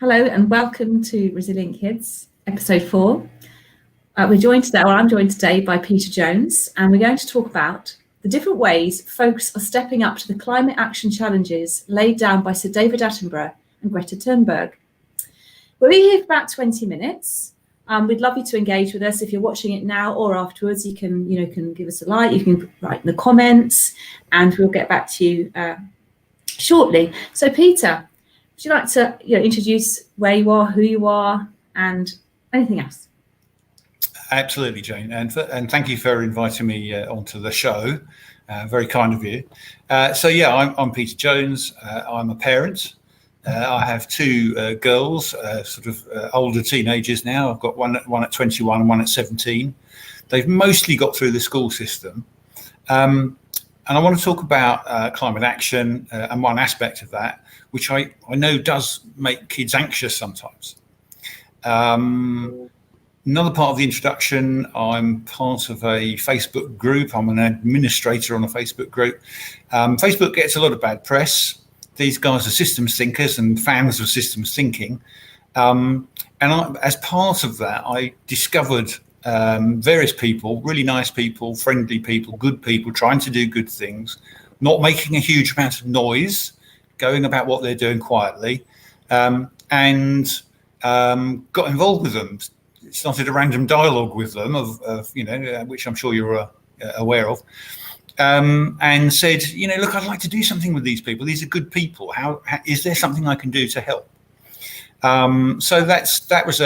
Hello and welcome to Resilient Kids, episode 4. I'm joined today by Peter Jones, and we're going to talk about the different ways folks are stepping up to the climate action challenges laid down by Sir David Attenborough and Greta Thunberg. We'll be here for about 20 minutes. We'd love you to engage with us. If you're watching it now or afterwards, you can give us a like, you can write in the comments, and we'll get back to you shortly. So Peter, would you like to introduce where you are, who you are, and anything else? Absolutely, Jane, and thank you for inviting me onto the show. Very kind of you. I'm Peter Jones. I'm a parent. I have two girls, older teenagers now. I've got one at 21 and one at 17. They've mostly got through the school system. And I want to talk about climate action and one aspect of that, which I know does make kids anxious sometimes. Another part of the introduction, I'm part of a Facebook group. I'm an administrator on a Facebook group. Facebook gets a lot of bad press. These guys are systems thinkers and fans of systems thinking. As part of that, I discovered various people, really nice people, friendly people, good people, trying to do good things, not making a huge amount of noise, going about what they're doing quietly, and got involved with them. Started a random dialogue with them of which I'm sure you're aware of, and said, look, I'd like to do something with these people. These are good people. How is there something I can do to help? So that was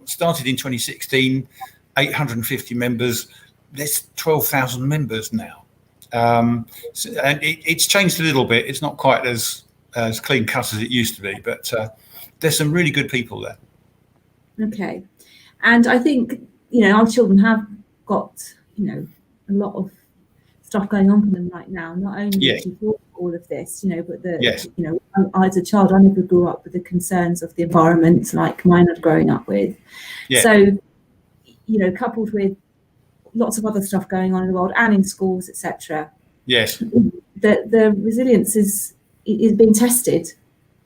started in 2016, 850 members. There's 12,000 members now, and it's changed a little bit. It's not quite as clean cut as it used to be, but there's some really good people there. Okay, and I think our children have got a lot of stuff going on for them right now. Not only before all of this, but as a child, I never grew up with the concerns of the environment like mine are growing up with. Yeah. So, coupled with lots of other stuff going on in the world and in schools, etc. Yes, the resilience is being tested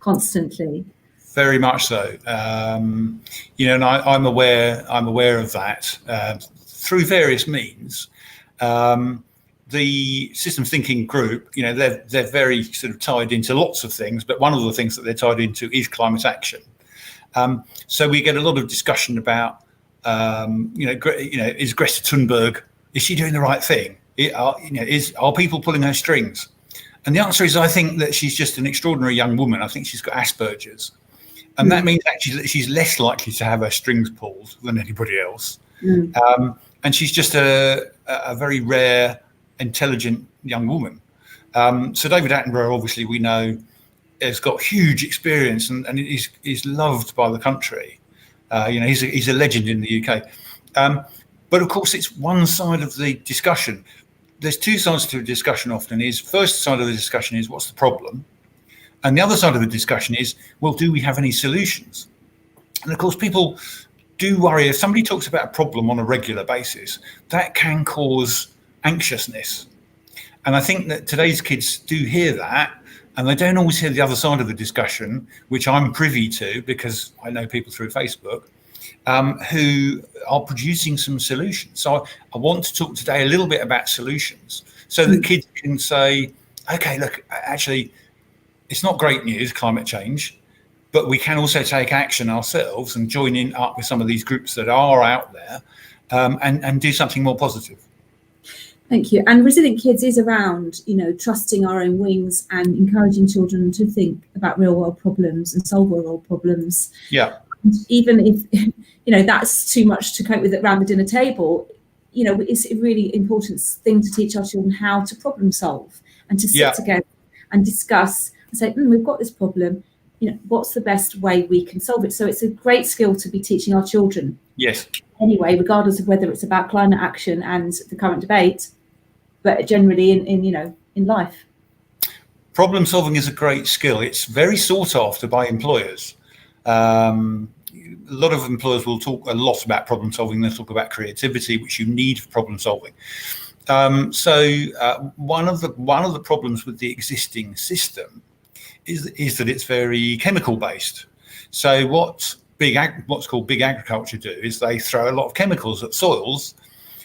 constantly. Very much so, and I'm aware of that through various means. The systems thinking group, they're very sort of tied into lots of things, but one of the things that they're tied into is climate action. So we get a lot of discussion about, is Greta Thunberg, is she doing the right thing? Are people pulling her strings? And the answer is, I think that she's just an extraordinary young woman. I think she's got Asperger's. And that means actually that she's less likely to have her strings pulled than anybody else. And she's just a very rare, intelligent young woman. So David Attenborough, obviously, we know, has got huge experience and is loved by the country. He's a legend in the UK. But of course, it's one side of the discussion. There's two sides to a discussion often. First side of the discussion is, what's the problem? And the other side of the discussion is, well, do we have any solutions? And of course, people do worry. If somebody talks about a problem on a regular basis, that can cause anxiousness. And I think that today's kids do hear that, and they don't always hear the other side of the discussion, which I'm privy to because I know people through Facebook who are producing some solutions. So I want to talk today a little bit about solutions so that kids can say, okay, look, actually, it's not great news, climate change, but we can also take action ourselves and join in up with some of these groups that are out there and do something more positive. Thank you. And Resilient Kids is around, trusting our own wings and encouraging children to think about real world problems and solve real world problems. Yeah. And even if, that's too much to cope with around the dinner table, it's a really important thing to teach our children how to problem solve and to sit together and discuss and say, we've got this problem, what's the best way we can solve it? So it's a great skill to be teaching our children. Yes. Anyway, regardless of whether it's about climate action and the current debate, but generally in life. Problem solving is a great skill. It's very sought after by employers. A lot of employers will talk a lot about problem solving. They'll talk about creativity, which you need for problem solving. One of the problems with the existing system is that it's very chemical based. So what's called big agriculture do is they throw a lot of chemicals at soils,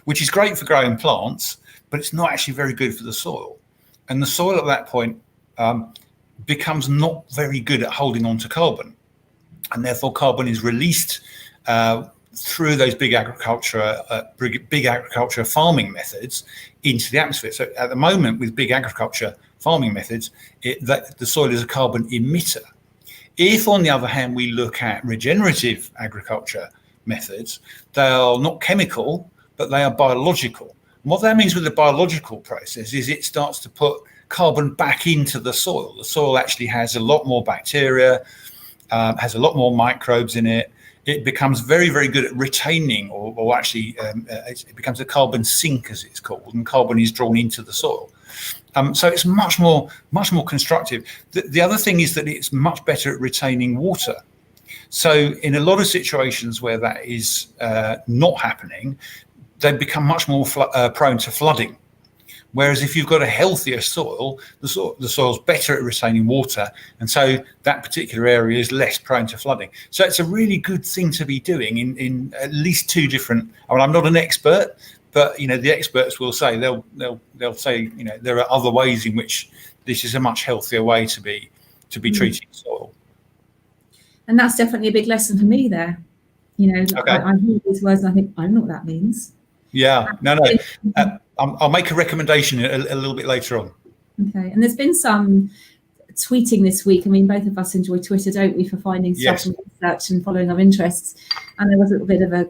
which is great for growing plants, but it's not actually very good for the soil. And the soil at that point becomes not very good at holding on to carbon. And therefore carbon is released through those big agriculture farming methods into the atmosphere. So at the moment with big agriculture farming methods, the soil is a carbon emitter. If, on the other hand, we look at regenerative agriculture methods, they are not chemical, but they are biological. And what that means with the biological process is it starts to put carbon back into the soil. The soil actually has a lot more bacteria, has a lot more microbes in it. It becomes very, very good at retaining, or actually it becomes a carbon sink, as it's called, and carbon is drawn into the soil. So it's much more constructive. The other thing is that it's much better at retaining water. So in a lot of situations where that is not happening, they become much more prone to flooding. Whereas if you've got a healthier soil, the soil's better at retaining water, and so that particular area is less prone to flooding. So it's a really good thing to be doing in at least two different. I mean, I'm not an expert, but the experts will say they'll say there are other ways in which this is a much healthier way to be treating soil. And that's definitely a big lesson for me there. Okay. I hear these words and I think I don't know what that means. Yeah, no. I'll make a recommendation a little bit later on. Okay, and there's been some tweeting this week. I mean, both of us enjoy Twitter, don't we, for finding stuff and research and following our interests. And there was a little bit of a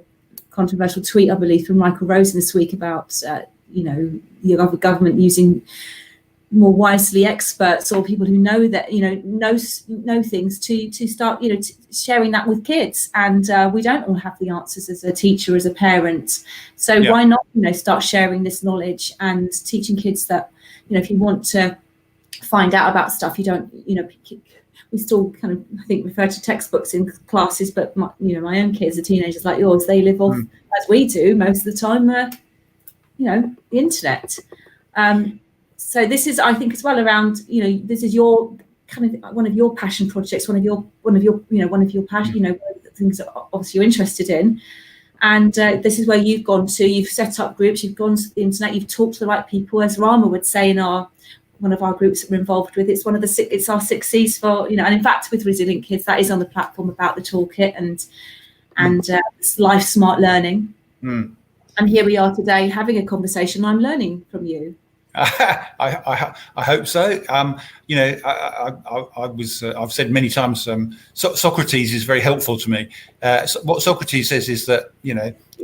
controversial tweet, I believe, from Michael Rosen this week about, the government using more wisely experts or people who know that, know things to start, sharing that with kids. And we don't all have the answers as a teacher, as a parent. So why not, start sharing this knowledge and teaching kids that, if you want to find out about stuff, you don't, we still kind of, I think, refer to textbooks in classes, but my own kids are teenagers like yours. They live off, as we do most of the time, the internet. So this is, I think, as well around, this is your kind of one of your passion projects, one of your passion, one of the things that obviously you're interested in. And this is where you've gone to. You've set up groups. You've gone to the internet. You've talked to the right people, as Rama would say in one of our groups that we're involved with. It's it's our 6 C's for, and in fact with Resilient Kids, that is on the platform about the toolkit and life smart learning. And here we are today having a conversation. I'm learning from you. I hope so. I've said many times, Socrates is very helpful to me. What Socrates says is that,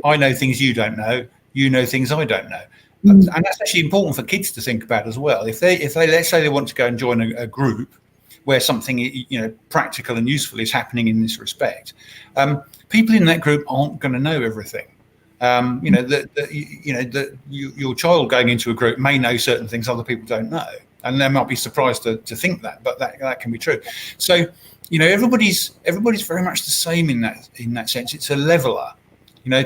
I know things you don't know, you know things I don't know. And that's actually important for kids to think about as well. If they let's say they want to go and join a group where something practical and useful is happening in this respect, people in that group aren't going to know everything. Your child going into a group may know certain things other people don't know, and they might be surprised to think that, but that can be true. So everybody's very much the same in that sense. It's a leveler,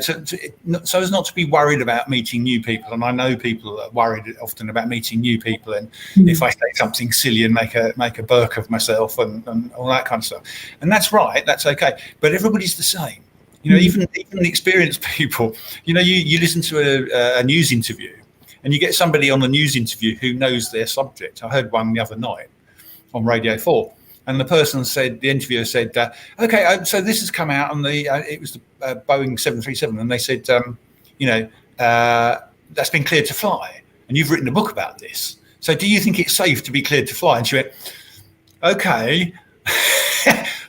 so as not to be worried about meeting new people. And I know people are worried often about meeting new people, and if I say something silly and make a burk of myself and all that kind of stuff, and that's right, that's okay, but everybody's the same. Even experienced people, you listen to a news interview and you get somebody on the news interview who knows their subject. I heard one the other night on Radio 4, and the interviewer said, okay, so this has come out on it was the Boeing 737, and they said, that's been cleared to fly, and you've written a book about this. So do you think it's safe to be cleared to fly? And she went, okay,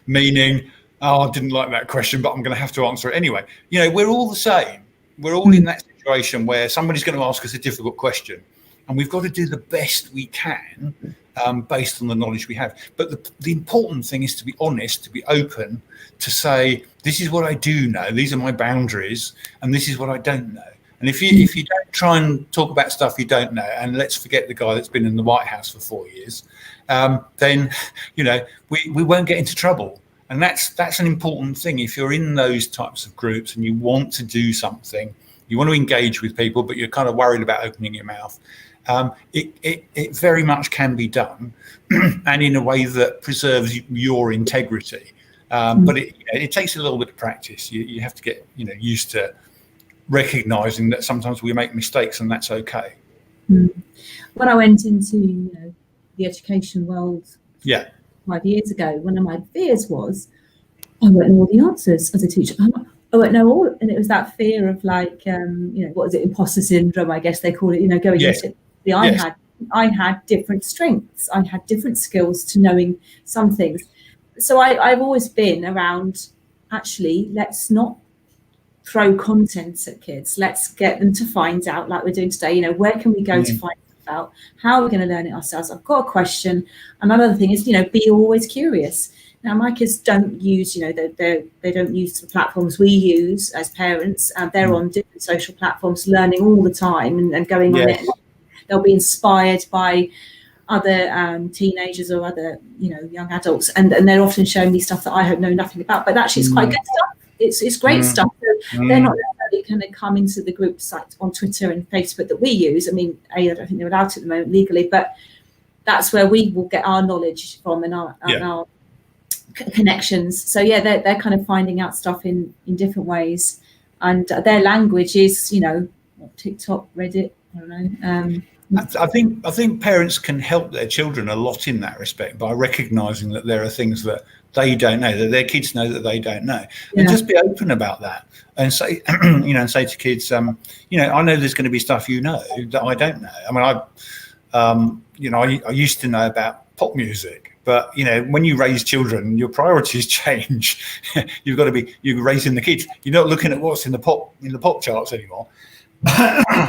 meaning, I didn't like that question, but I'm going to have to answer it anyway. We're all the same. We're all in that situation where somebody's going to ask us a difficult question, and we've got to do the best we can based on the knowledge we have. But the important thing is to be honest, to be open, to say, this is what I do know, these are my boundaries, and this is what I don't know. And if you don't try and talk about stuff you don't know, and let's forget the guy that's been in the White House for 4 years, then we won't get into trouble. And that's an important thing. If you're in those types of groups and you want to do something, you want to engage with people, but you're kind of worried about opening your mouth, it very much can be done, and in a way that preserves your integrity. But it takes a little bit of practice. You have to get used to recognizing that sometimes we make mistakes, and that's okay. When I went into the education world 5 years ago, one of my fears was I won't know all the answers as a teacher. I won't know all, and it was that fear of like what is it, imposter syndrome, I guess they call it, going into it. I had different strengths, I had different skills to knowing some things. So I've always been around, actually, let's not throw content at kids. Let's get them to find out, like we're doing today, where can we go to find out? How are we going to learn it ourselves? I've got a question. Another thing is, be always curious. Now, my kids don't use, they don't use the platforms we use as parents. They're on different social platforms, learning all the time and going on it. They'll be inspired by other teenagers or other, young adults, and they're often showing me stuff that I know nothing about. But actually, it's quite good stuff. It's great stuff. So they're not necessarily going to come into the groups like on Twitter and Facebook that we use. I mean, I don't think they're allowed to at the moment legally, but that's where we will get our knowledge from and our connections. So they're kind of finding out stuff in different ways, and their language is TikTok, Reddit, I don't know. I think parents can help their children a lot in that respect by recognizing that there are things that they don't know, that their kids know that they don't know, and just be open about that and say and say to kids, I know there's going to be stuff that I don't know. I mean, I used to know about pop music. But when you raise children, your priorities change. You're raising the kids. You're not looking at what's in the pop charts anymore.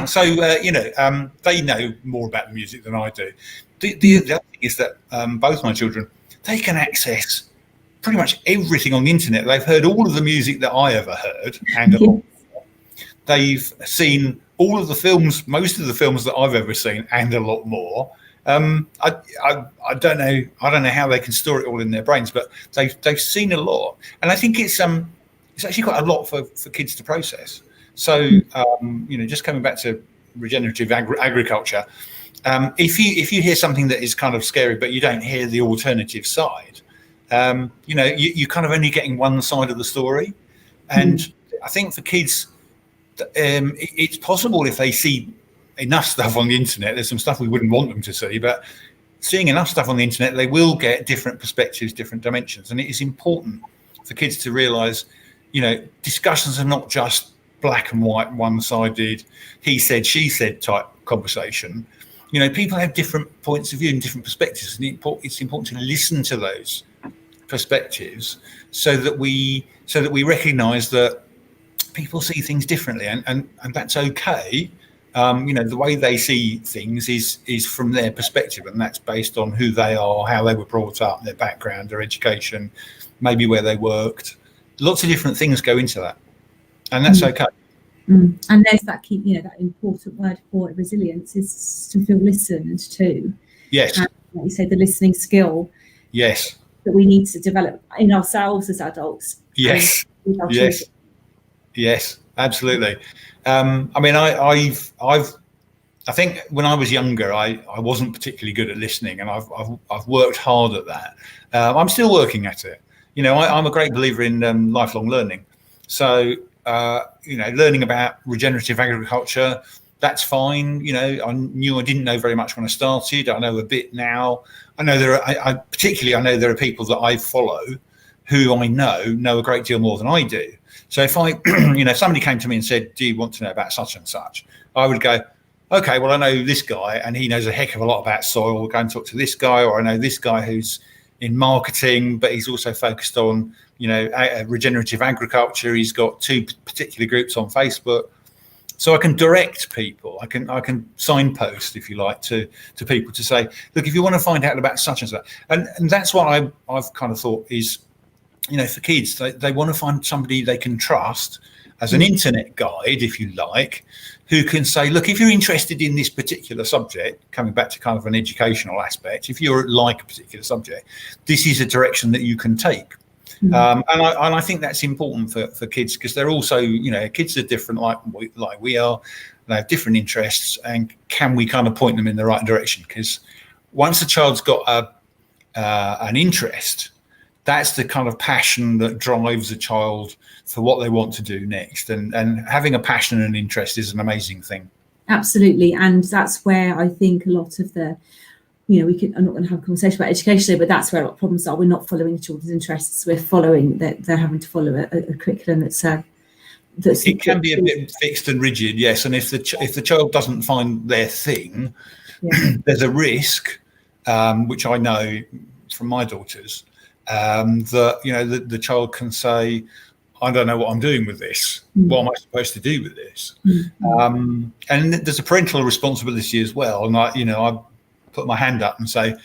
So they know more about the music than I do. The other thing is that both my children, they can access pretty much everything on the internet. They've heard all of the music that I ever heard, and a lot more. They've seen all of the films, most of the films that I've ever seen, and a lot more. I don't know how they can store it all in their brains, but they've seen a lot, and I think it's actually quite a lot for kids to process. So just coming back to regenerative agriculture, if you hear something that is kind of scary, but you don't hear the alternative side, you're kind of only getting one side of the story, and I think for kids, it's possible if they see enough stuff on the internet. There's some stuff we wouldn't want them to see, but seeing enough stuff on the internet, they will get different perspectives, different dimensions. And it is important for kids to realize, discussions are not just black and white, one-sided, he said, she said type conversation. People have different points of view and different perspectives, and it's important to listen to those perspectives so that we recognize that people see things differently, and that's okay. The way they see things is from their perspective, and that's based on who they are, how they were brought up, their background, their education, maybe where they worked. Lots of different things go into that, and that's okay. And there's that key, that important word for it, resilience, is to feel listened to. Yes. And, like you say, the listening skill. Yes. That we need to develop in ourselves as adults. Yes. Yes. Yes. Absolutely. I mean, I think when I was younger, I wasn't particularly good at listening, and I've worked hard at that. I'm still working at it. I'm a great believer in lifelong learning. So, learning about regenerative agriculture, that's fine. I knew I didn't know very much when I started. I know a bit now. I know there are people that I follow who I know a great deal more than I do. So if if somebody came to me and said, do you want to know about such and such? I would go, okay, well, I know this guy and he knows a heck of a lot about soil. We'll go and talk to this guy. Or I know this guy who's in marketing, but he's also focused on, regenerative agriculture. He's got 2 particular groups on Facebook. So I can direct people. I can signpost, if you like, to people to say, look, if you want to find out about such and such. And that's what I've kind of thought is, for kids, they want to find somebody they can trust as an internet guide, if you like, who can say, look, if you're interested in this particular subject, coming back to kind of an educational aspect, if you're like a particular subject, this is a direction that you can take. And I think that's important for kids, because they're also, kids are different like we are. They have different interests, and can we kind of point them in the right direction? Because once a child's got an interest, that's the kind of passion that drives a child for what they want to do next. And having a passion and interest is an amazing thing. Absolutely. And that's where I think a lot of the, I'm not going to have a conversation about education today, but that's where a lot of problems are. We're not following children's interests. We're following that they're having to follow a curriculum that's it can be a bit fixed and rigid, yes. And if the child doesn't find their thing, there's a risk, which I know from my daughters, that the child can say, I don't know what I'm doing with this. What am I supposed to do with this? And there's a parental responsibility as well. And I put my hand up and say,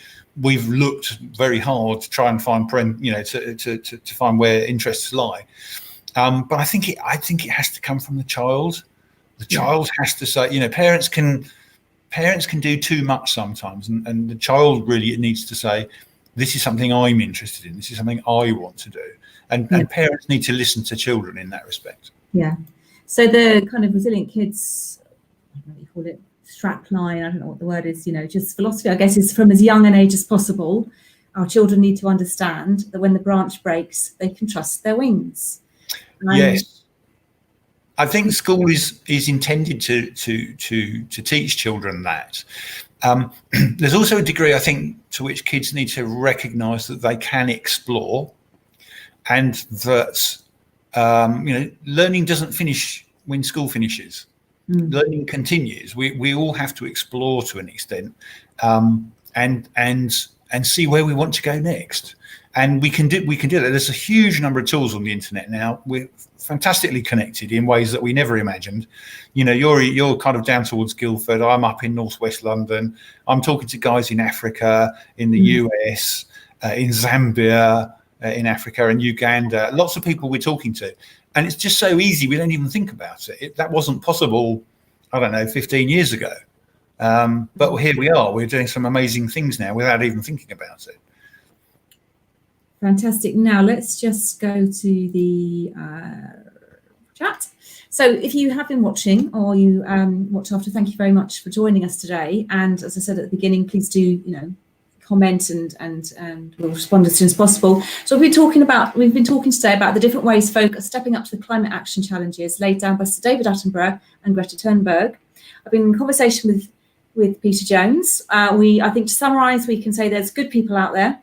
we've looked very hard to try and find to find where interests lie. But I think it has to come from the child. The child has to say, parents can do too much sometimes, and the child really needs to say, this is something I'm interested in. This is something I want to do. And parents need to listen to children in that respect. Yeah. So the kind of resilient kids, I don't know what you call it, strap line, I don't know what the word is, just philosophy, I guess, is from as young an age as possible. Our children need to understand that when the branch breaks, they can trust their wings. Yes. I think school is intended to teach children that. There's also a degree, I think, to which kids need to recognise that they can explore, and that learning doesn't finish when school finishes. Learning continues. We all have to explore to an extent, and see where we want to go next. And we can do that. There's a huge number of tools on the internet now. We're fantastically connected in ways that we never imagined. You're kind of down towards Guildford. I'm up in northwest London. I'm talking to guys in Africa, in the US, in Zambia, in Africa, and Uganda. Lots of people we're talking to, and it's just so easy. We don't even think about it. That wasn't possible, 15 years ago. But here we are. We're doing some amazing things now without even thinking about it. Fantastic. Now let's just go to the chat. So if you have been watching, or you watch after, thank you very much for joining us today. And as I said at the beginning, please do comment and we'll respond as soon as possible. So we've been talking today about the different ways folk are stepping up to the climate action challenges laid down by Sir David Attenborough and Greta Thunberg. I've been in conversation with Peter Jones. I think to summarise, we can say there's good people out there.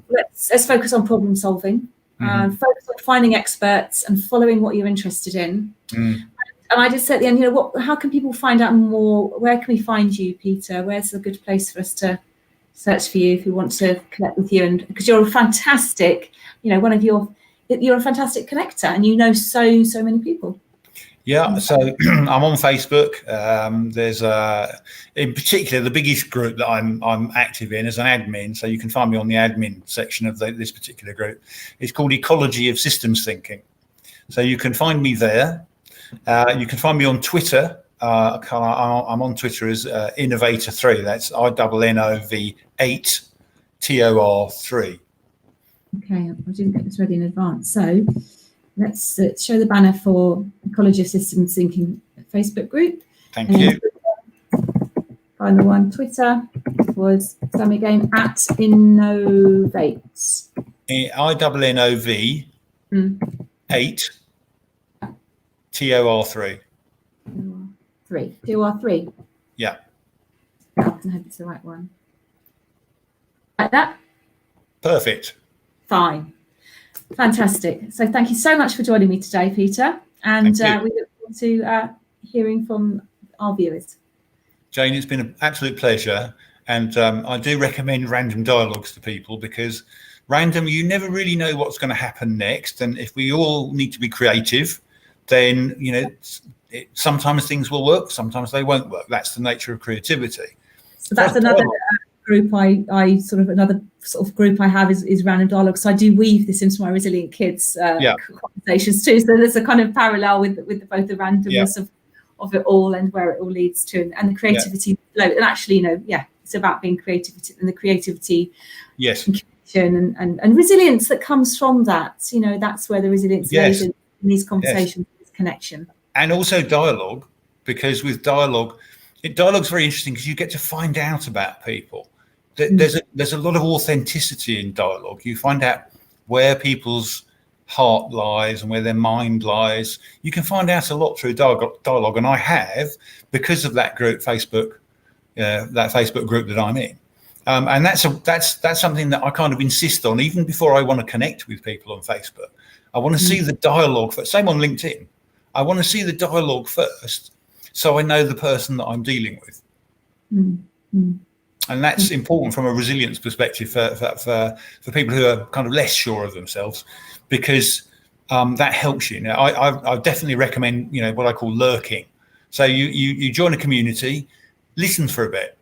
Let's focus on problem solving, focus on finding experts and following what you're interested in. And I just said at the end, how can people find out more? Where can we find you, Peter? Where's a good place for us to search for you if we want to connect with you? And because you're a fantastic, you're a fantastic connector, and so many people. Yeah, so I'm on Facebook. There's in particular, the biggest group that I'm active in as an admin. So you can find me on the admin section of this particular group. It's called Ecology of Systems Thinking. So you can find me there. You can find me on Twitter. I'm on Twitter as Innovator3. That's INNOV8 TOR3. Okay, I didn't get this ready in advance. So let's show the banner for Ecology of Systems Thinking Facebook group. Thank you. Find the one. Twitter was, tell me again, at Innovate. INNOV 8 TOR3. TOR3. Yeah. I hope it's the right one. Like that? Perfect. Fine. Fantastic. So thank you so much for joining me today, Peter. And we look forward to hearing from our viewers. Jane, it's been an absolute pleasure. And I do recommend random dialogues to people, because you never really know what's going to happen next. And if we all need to be creative, then, sometimes things will work, sometimes they won't work. That's the nature of creativity. So that's another group another sort of group I have is random dialogue. So I do weave this into my Resilient Kids conversations too. So there's a kind of parallel with both the randomness of it all and where it all leads to, and the creativity flow. And actually, it's about being creative, and the creativity, and resilience that comes from that. That's where the resilience lays in these conversations, this connection. And also dialogue, because with dialogue's very interesting, because you get to find out about people. There's a lot of authenticity in dialogue. You find out where people's heart lies and where their mind lies. You can find out a lot through dialogue, and I have, because of that group, that Facebook group that I'm in. And that's something that I kind of insist on, even before I want to connect with people on Facebook. I want to see the dialogue first. Same on LinkedIn. I want to see the dialogue first, so I know the person that I'm dealing with. And that's important from a resilience perspective for people who are kind of less sure of themselves, because that helps you. Now, I definitely recommend, what I call lurking. So you join a community, listen for a bit.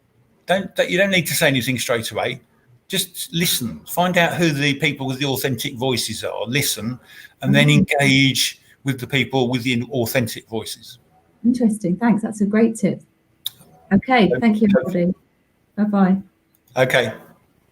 You don't need to say anything straight away. Just listen. Find out who the people with the authentic voices are. Listen, and then engage with the people with the authentic voices. Interesting. Thanks. That's a great tip. Okay. Thank you, everybody. Bye-bye. Okay.